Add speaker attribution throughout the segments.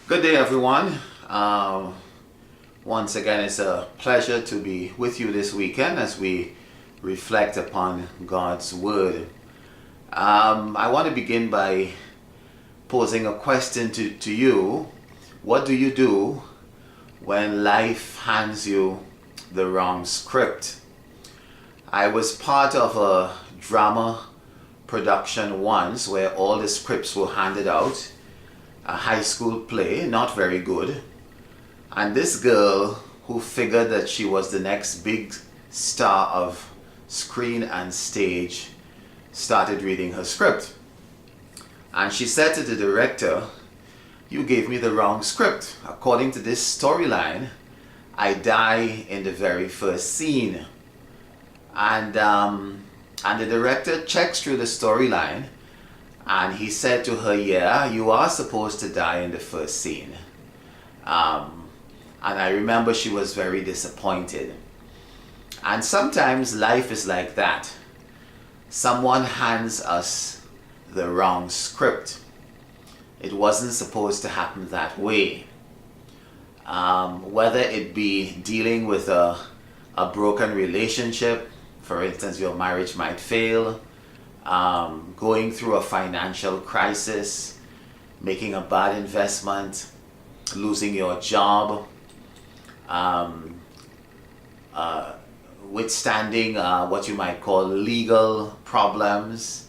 Speaker 1: Good day, everyone. Once again, it's a pleasure to be with you this weekend as we reflect upon God's Word. I want to begin by posing a question to you. What do you do when life hands you the wrong script? I was part of a drama production once where all the scripts were handed out. A high school play, not very good. And this girl who figured that she was the next big star of screen and stage started reading her script. And she said to the director, "You gave me the wrong script. According to this storyline, I die in the very first scene." And the director checks through the storyline, and he said to her, "Yeah, you are supposed to die in the first scene." And I remember she was very disappointed. And sometimes life is like that. Someone hands us the wrong script. It wasn't supposed to happen that way. Whether it be dealing with a broken relationship, for instance, your marriage might fail, going through a financial crisis, making a bad investment, losing your job, withstanding what you might call legal problems,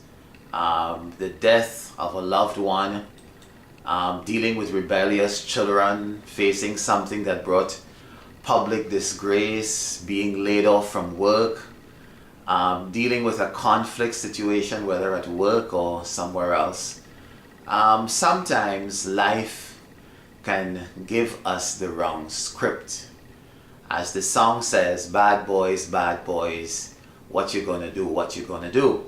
Speaker 1: the death of a loved one, dealing with rebellious children, facing something that brought public disgrace, being laid off from work, dealing with a conflict situation, whether at work or somewhere else. Sometimes life can give us the wrong script. As the song says, bad boys, what you gonna do, what you gonna do.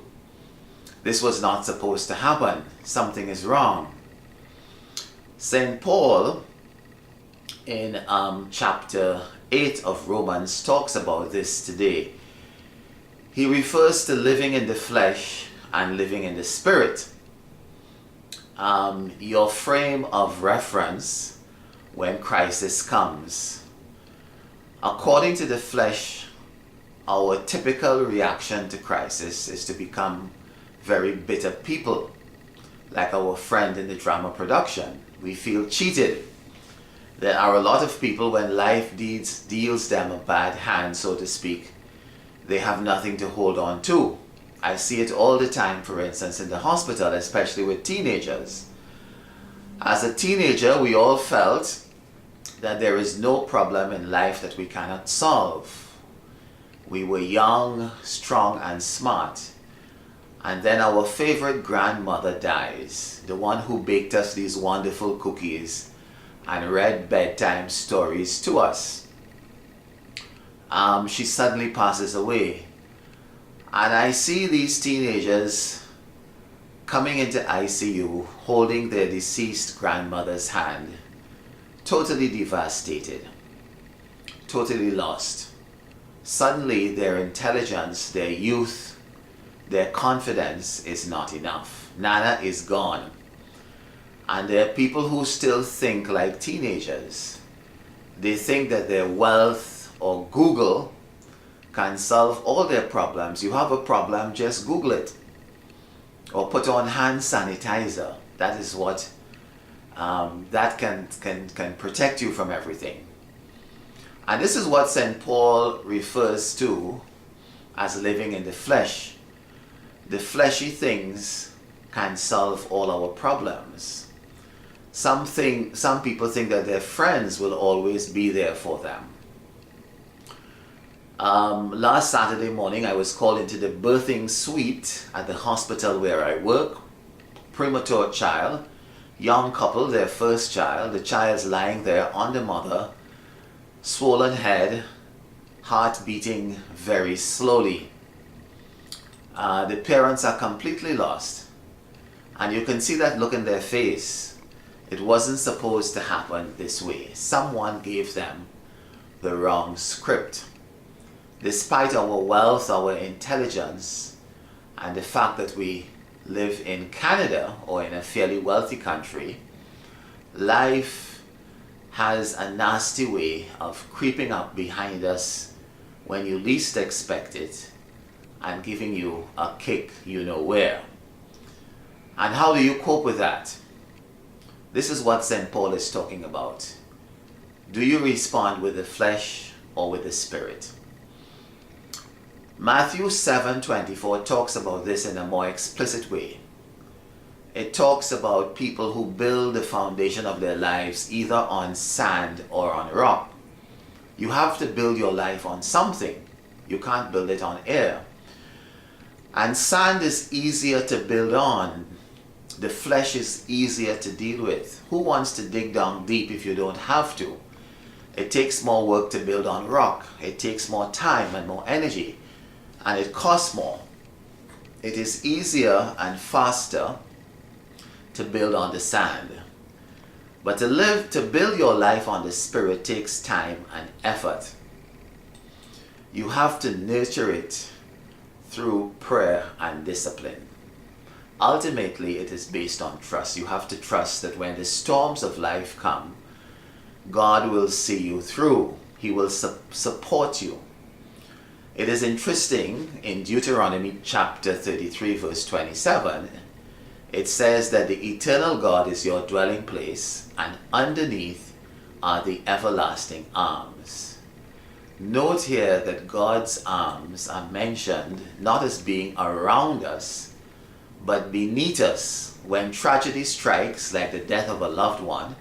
Speaker 1: This was not supposed to happen. Something is wrong. St. Paul in chapter 8 of Romans talks about this today. He refers to living in the flesh and living in the spirit. Your frame of reference when crisis comes. According to the flesh, our typical reaction to crisis is to become very bitter people, like our friend in the drama production. We feel cheated. There are a lot of people when life deals them a bad hand, so to speak, they have nothing to hold on to. I see it all the time, for instance, in the hospital, especially with teenagers. As a teenager, we all felt that there is no problem in life that we cannot solve. We were young, strong, and smart. And then our favorite grandmother dies, the one who baked us these wonderful cookies and read bedtime stories to us. She suddenly passes away. And I see these teenagers coming into ICU holding their deceased grandmother's hand, totally devastated, totally lost. Suddenly their intelligence, their youth, their confidence is not enough. Nana is gone. And there are people who still think like teenagers. They think that their wealth or Google can solve all their problems. You have a problem, just Google it. Or put on hand sanitizer. That is what, that can protect you from everything. And this is what St. Paul refers to as living in the flesh. The fleshy things can solve all our problems. Some people think that their friends will always be there for them. Last Saturday morning, I was called into the birthing suite at the hospital where I work. Premature child, young couple, their first child. The child's lying there on the mother, swollen head, heart beating very slowly. The parents are completely lost. And you can see that look in their face. It wasn't supposed to happen this way. Someone gave them the wrong script. Despite our wealth, our intelligence, and the fact that we live in Canada or in a fairly wealthy country, life has a nasty way of creeping up behind us when you least expect it and giving you a kick you know where. And how do you cope with that? This is what St. Paul is talking about. Do you respond with the flesh or with the spirit? Matthew 7:24 talks about this in a more explicit way. It talks about people who build the foundation of their lives either on sand or on rock. You have to build your life on something. You can't build it on air. And sand is easier to build on. The flesh is easier to deal with. Who wants to dig down deep if you don't have to? It takes more work to build on rock. It takes more time and more energy. And it costs more. It is easier and faster to build on the sand. But to build your life on the spirit takes time and effort. You have to nurture it through prayer and discipline. Ultimately, it is based on trust. You have to trust that when the storms of life come, God will see you through. He will support you. It is interesting in Deuteronomy chapter 33 verse 27, it says that the eternal God is your dwelling place, and underneath are the everlasting arms. Note here that God's arms are mentioned not as being around us, but beneath us. When tragedy strikes, like the death of a loved one,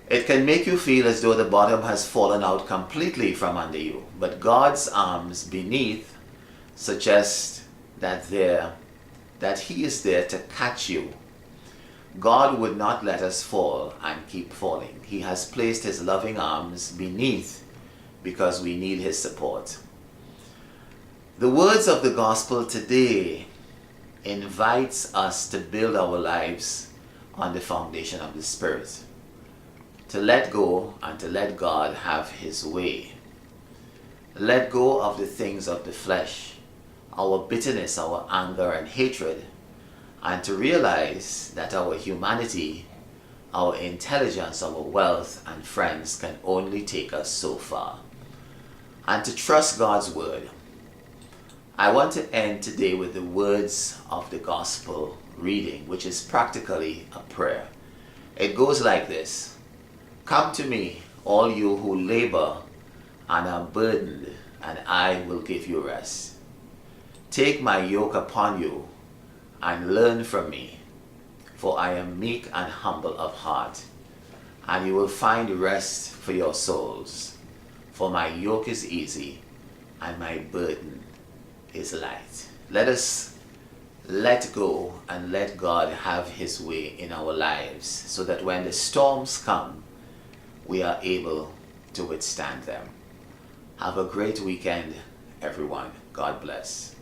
Speaker 1: it can make you feel as though the bottom has fallen out completely from under you. But God's arms beneath suggest that He is there to catch you. God would not let us fall and keep falling. He has placed His loving arms beneath because we need His support. The words of the gospel today invites us to build our lives on the foundation of the Spirit, to let go and to let God have His way. Let go of the things of the flesh, our bitterness, our anger and hatred, and to realize that our humanity, our intelligence, our wealth and friends can only take us so far. And to trust God's word. I want to end today with the words of the gospel reading, which is practically a prayer. It goes like this: "Come to me, all you who labor and are burdened, and I will give you rest. Take my yoke upon you and learn from me, for I am meek and humble of heart, and you will find rest for your souls. For my yoke is easy and my burden is light." Let us let go and let God have His way in our lives, so that when the storms come, we are able to withstand them. Have a great weekend, everyone. God bless.